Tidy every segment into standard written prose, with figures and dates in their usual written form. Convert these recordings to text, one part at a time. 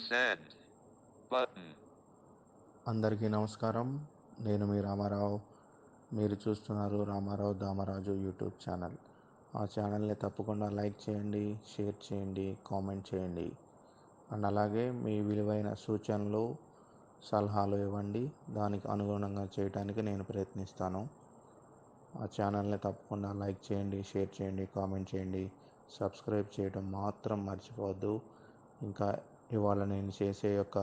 Send button. అందరికీ నమస్కారం. నేను మీ రామారావు. మీరు చూస్తున్నారు రామారావు దామరాజు యూట్యూబ్ ఛానల్. ఆ ఛానల్ని తప్పకుండా లైక్ చేయండి, షేర్ చేయండి, కామెంట్ చేయండి. అండ్ అలాగే మీ విలువైన సూచనలు, సలహాలు ఇవ్వండి. దానికి అనుగుణంగా చేయడానికి నేను ప్రయత్నిస్తాను. ఆ ఛానల్ని తప్పకుండా లైక్ చేయండి, షేర్ చేయండి, కామెంట్ చేయండి. సబ్స్క్రైబ్ చేయడం మాత్రం మర్చిపోవద్దు. ఇంకా ఇవాళ నేను చేసే యొక్క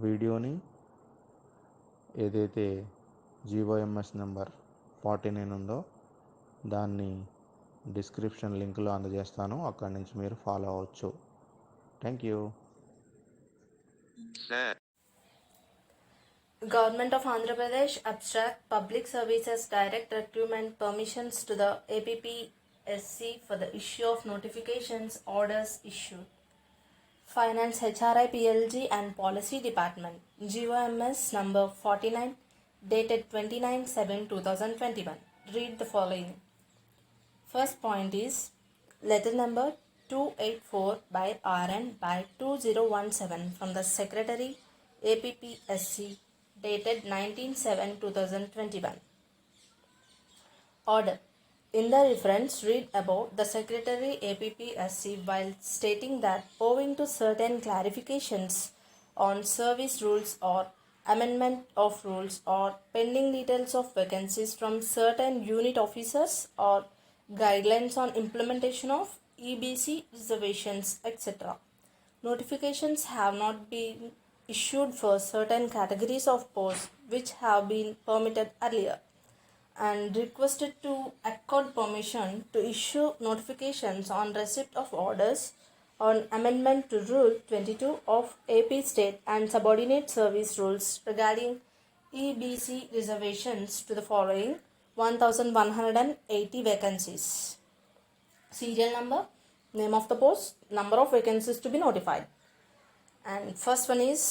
వీడియోని ఏదైతే జీఓఎంఎస్ నెంబర్ 49 ఉందో దాన్ని డిస్క్రిప్షన్ లింక్లో అందజేస్తాను. అక్కడి నుంచి మీరు ఫాలో అవ్వచ్చు. Thank you. Send. Government of Andhra Pradesh abstract Public Services Direct Recruitment permissions to the APPSC for the issue of notifications orders issued. Finance HRI PLG and Policy Department GOMS number 49 dated 29/7/2021. Read the following. First point is letter number 284 by RN by 2017 from the Secretary APPSC dated 19/7/2021. Order. In the reference, read about the Secretary APPSC while stating that owing to certain clarifications on service rules or amendment of rules or pending details of vacancies from certain unit officers or guidelines on implementation of EBC reservations, etc. Notifications have not been issued for certain categories of posts which have been permitted earlier, and requested to accord permission to issue notifications on receipt of orders on amendment to Rule 22 of AP State and Subordinate Service Rules regarding EBC reservations to the following 1180 vacancies. Serial number, name of the post, number of vacancies to be notified. And first one is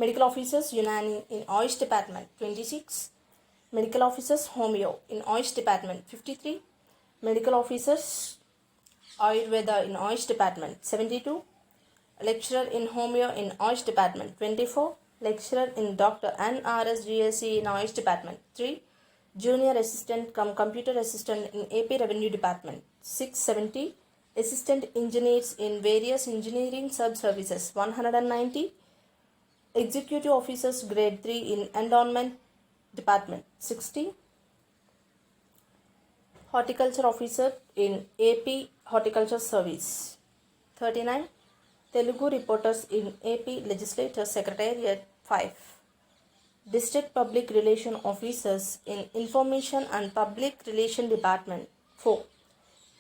Medical Officers Unani in Oish Department 26, Medical Officers Homeo in Oish Department 53, Medical Officers Ayurveda in Oish Department 72, Lecturer in Homeo in Oish Department 24, Lecturer in Dr. NRSGSC in Oish Department 3, Junior Assistant cum Computer Assistant in AP Revenue Department 670, Assistant Engineers in various engineering sub-services 190, Executive Officers Grade 3 in Endowment Department 60, Horticulture Officer in AP Horticulture Service 39, Telugu Reporters in AP Legislature Secretariat 5, District Public Relation Officers in Information and Public Relation Department 4,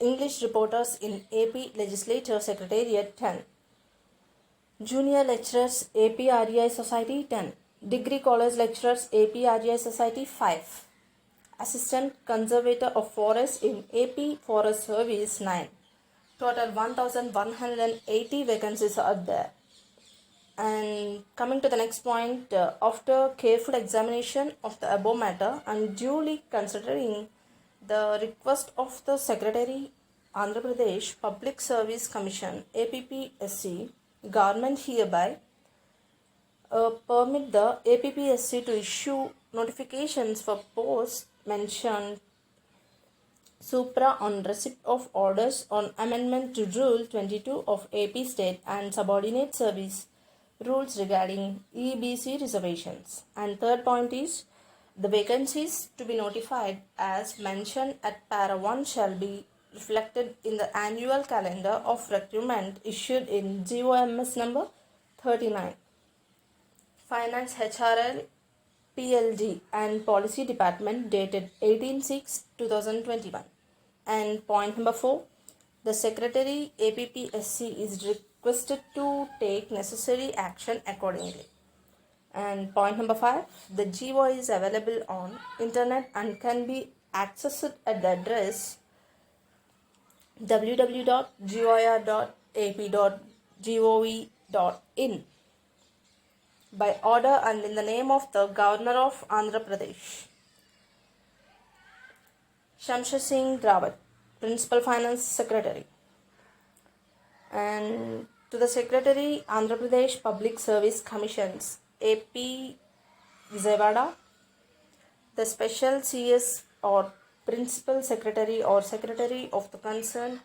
English Reporters in AP Legislature Secretariat 10, Junior Lecturers AP REI Society 10, Degree College Lecturers AP REI Society 5, Assistant Conservator of Forest in AP Forest Service 9. Total 1180 vacancies are there. And coming to the next point, after careful examination of the above matter and duly considering the request of the Secretary Andhra Pradesh Public Service Commission APPSC, government hereby permit the APPSC to issue notifications for posts mentioned supra on receipt of orders on amendment to Rule 22 of AP State and Subordinate Service Rules regarding EBC reservations. And third point is the vacancies to be notified as mentioned at para 1 shall be reflected in the annual calendar of recruitment issued in GOMS number 39. Finance HRL PLG and Policy Department dated 18/6/2021. And point number 4, the Secretary APPSC is requested to take necessary action accordingly. And point number 5, the GO is available on internet and can be accessed at the address www.gor.ap.gov.in by order and in the name of the Governor of Andhra Pradesh. Shamshad Singh Rawat, Principal Finance Secretary. And To the Secretary, Andhra Pradesh Public Service Commissions, AP Vijayawada, the Special CS or Principal Secretary or Secretary of the concerned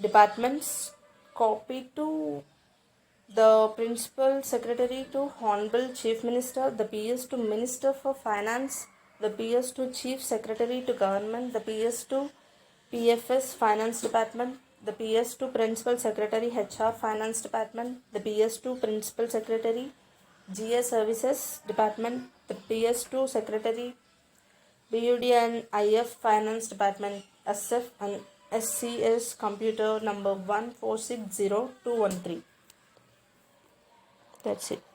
departments, copy to the Principal Secretary to Honorable Chief Minister, the PS to Minister for Finance, the PS to Chief Secretary to Government, the PS to PFS Finance Department, the PS to Principal Secretary HR Finance Department, the PS to Principal Secretary GS Services Department, the PS to Secretary BUD and IF Finance Department, SF and SCS Computer number 1460213. That's it.